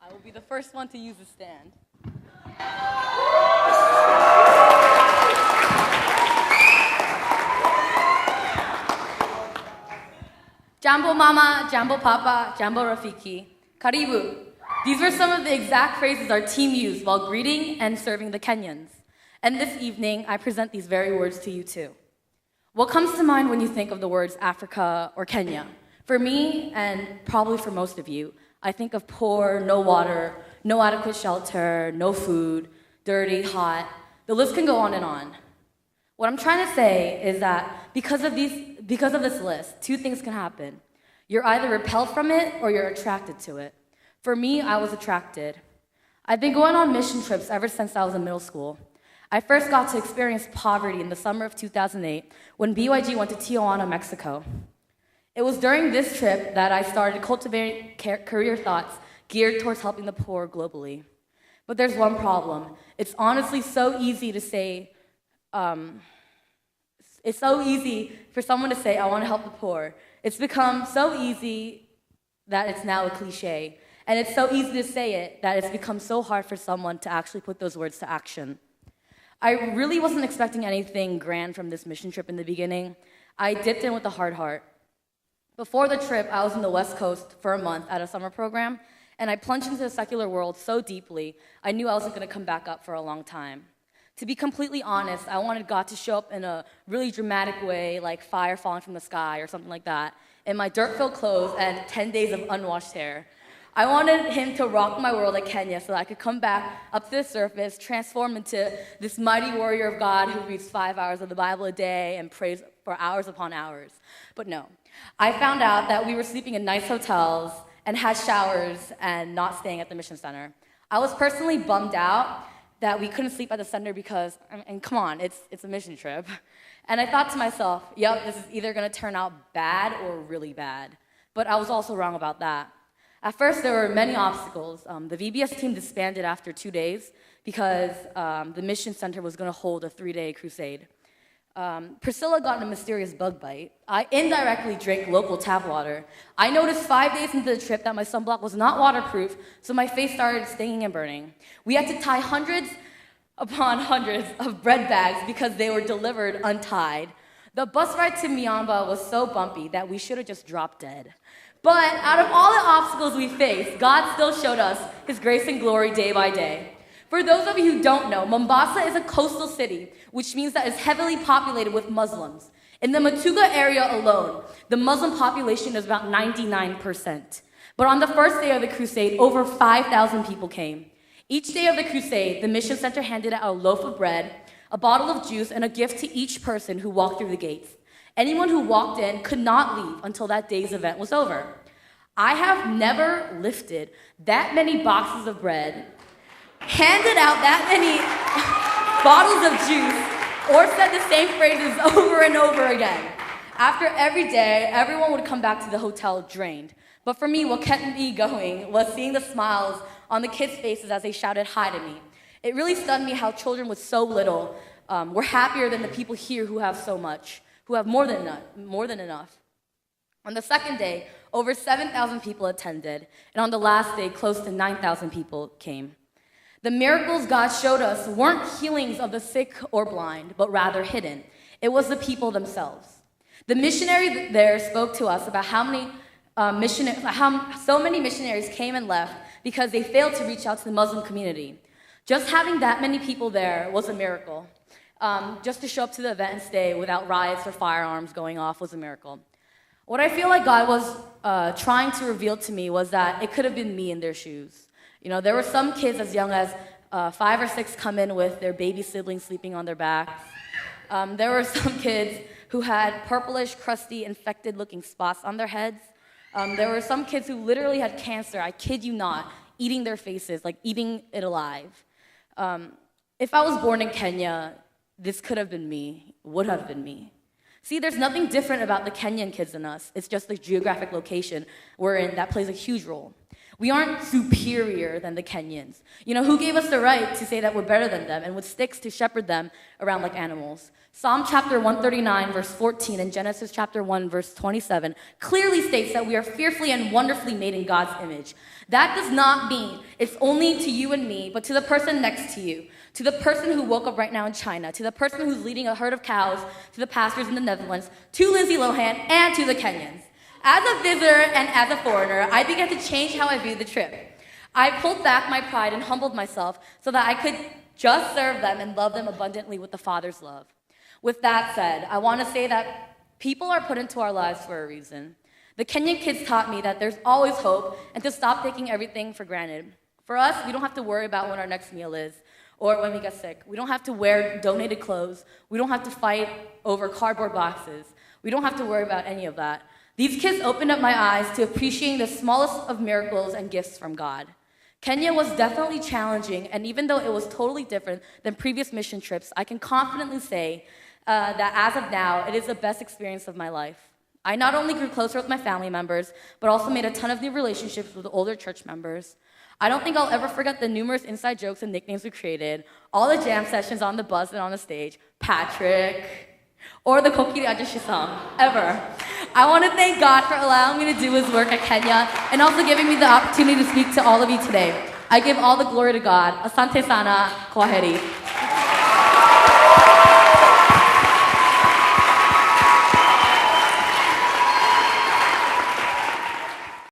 I will be the first one to use the stand. Jambo Mama, Jambo Papa, Jambo Rafiki, Karibu. These were some of the exact phrases our team used while greeting and serving the Kenyans. And this evening, I present these very words to you too. What comes to mind when you think of the words Africa or Kenya? For me, and probably for most of you, I think of poor, no water, no adequate shelter, no food, dirty, hot. The list can go on and on. What I'm trying to say is that because of this list, two things can happen. You're either repelled from it or you're attracted to it. For me, I was attracted. I've been going on mission trips ever since I was in middle school. I first got to experience poverty in the summer of 2008 when BYG went to Tijuana, Mexico. It was during this trip that I started cultivating career thoughts geared towards helping the poor globally. But there's one problem. It's honestly so easy to say, it's so easy for someone to say, I want to help the poor. It's become so easy that it's now a cliche. And it's so easy to say it that it's become so hard for someone to actually put those words to action. I really wasn't expecting anything grand from this mission trip in the beginning. I dipped in with a hard heart. Before the trip, I was in the West Coast for a month at a summer program, and I plunged into the secular world so deeply, I knew I wasn't going to come back up for a long time. To be completely honest, I wanted God to show up in a really dramatic way, like fire falling from the sky or something like that, in my dirt-filled clothes and 10 days of unwashed hair. I wanted him to rock my world like Kenya so that I could come back up to the surface, transform into this mighty warrior of God who reads 5 hours of the Bible a day and prays for hours upon hours. But no. I found out that we were sleeping in nice hotels and had showers and not staying at the mission center. I was personally bummed out that we couldn't sleep at the center because, and come on, it's a mission trip. And I thought to myself, yep, this is either going to turn out bad or really bad. But I was also wrong about that. At first, there were many obstacles. The VBS team disbanded after 2 days because the mission center was going to hold a 3-day crusade. Priscilla got a mysterious bug bite. I indirectly drank local tap water. I noticed 5 days into the trip that my sunblock was not waterproof, so my face started stinging and burning. We had to tie hundreds upon hundreds of bread bags because they were delivered untied. The bus ride to Miamba was so bumpy that we should have just dropped dead. But out of all the obstacles we faced, God still showed us His grace and glory day by day. For those of you who don't know, Mombasa is a coastal city, which means that it's heavily populated with Muslims. In the Matuga area alone, the Muslim population is about 99%. But on the first day of the crusade, over 5,000 people came. Each day of the crusade, the mission center handed out a loaf of bread, a bottle of juice, and a gift to each person who walked through the gates. Anyone who walked in could not leave until that day's event was over. I have never lifted that many boxes of bread, handed out that many bottles of juice, or said the same phrases over and over again. After every day, everyone would come back to the hotel drained. But for me, what kept me going was seeing the smiles on the kids' faces as they shouted hi to me. It really stunned me how children with so little were happier than the people here who have so much, who have more than enough. On the second day, over 7,000 people attended, and on the last day, close to 9,000 people came. The miracles God showed us weren't healings of the sick or blind, but rather hidden. It was the people themselves. The missionary there spoke to us about how so many missionaries came and left because they failed to reach out to the Muslim community. Just having that many people there was a miracle. Just to show up to the event and stay without riots or firearms going off was a miracle. What I feel like God was trying to reveal to me was that it could have been me in their shoes. You know, there were some kids as young as 5 or 6 come in with their baby siblings sleeping on their backs. There were some kids who had purplish, crusty, infected-looking spots on their heads. There were some kids who literally had cancer, I kid you not, eating their faces, like eating it alive. If I was born in Kenya, this could have been me, would have been me. See, there's nothing different about the Kenyan kids than us. It's just the geographic location we're in that plays a huge role. We aren't superior than the Kenyans. Who gave us the right to say that we're better than them and with sticks to shepherd them around like animals? Psalm chapter 139, verse 14, and Genesis chapter 1, verse 27 clearly states that we are fearfully and wonderfully made in God's image. That does not mean it's only to you and me, but to the person next to you, to the person who woke up right now in China, to the person who's leading a herd of cows, to the pastors in the Netherlands, to Lindsay Lohan, and to the Kenyans. As a visitor and as a foreigner, I began to change how I viewed the trip. I pulled back my pride and humbled myself so that I could just serve them and love them abundantly with the Father's love. With that said, I want to say that people are put into our lives for a reason. The Kenyan kids taught me that there's always hope and to stop taking everything for granted. For us, we don't have to worry about when our next meal is or when we get sick. We don't have to wear donated clothes. We don't have to fight over cardboard boxes. We don't have to worry about any of that. These kids opened up my eyes to appreciating the smallest of miracles and gifts from God. Kenya was definitely challenging, and even though it was totally different than previous mission trips, I can confidently say that as of now, it is the best experience of my life. I not only grew closer with my family members, but also made a ton of new relationships with older church members. I don't think I'll ever forget the numerous inside jokes and nicknames we created, all the jam sessions on the bus and on the stage, Patrick, or the Kokiri Ajashi song, ever. I want to thank God for allowing me to do His work at Kenya and also giving me the opportunity to speak to all of you today. I give all the glory to God. Asante sana, kwaheri.